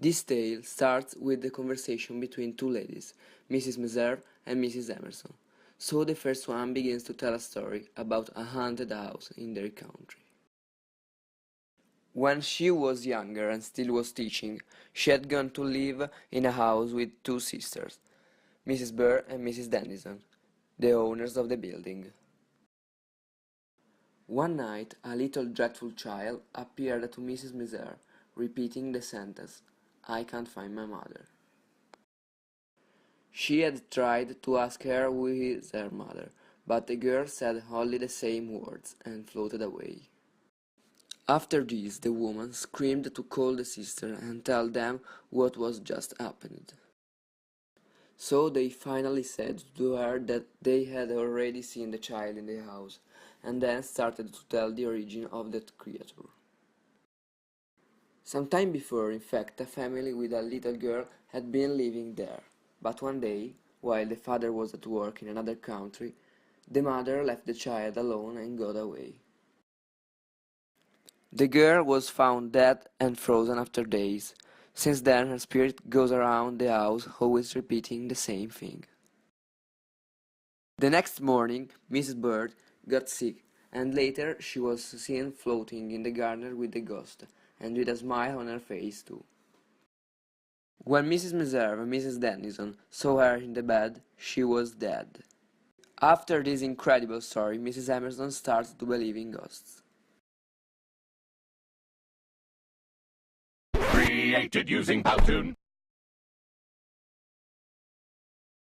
This tale starts with the conversation between two ladies, Mrs. Meserve and Mrs. Emerson. So the first one begins to tell a story about a haunted house in their country. When she was younger and still was teaching, she had gone to live in a house with two sisters, Mrs. Burr and Mrs. Dennison, the owners of the building. One night, a little dreadful child appeared to Mrs. Meserve, repeating the sentence, "I can't find my mother." She had tried to ask her who is her mother, but the girl said only the same words and floated away. After this, the woman screamed to call the sister and tell them what was just happened. So they finally said to her that they had already seen the child in the house, and then started to tell the origin of that creature. Some time before, in fact, a family with a little girl had been living there, but one day, while the father was at work in another country, the mother left the child alone and got away. The girl was found dead and frozen after days. Since then, her spirit goes around the house, always repeating the same thing. The next morning, Mrs. Bird got sick, and later she was seen floating in the garden with the ghost, and with a smile on her face too. When Mrs. Meserve and Mrs. Dennison saw her in the bed, she was dead. After this incredible story, Mrs. Emerson started to believe in ghosts. Created using Powtoon.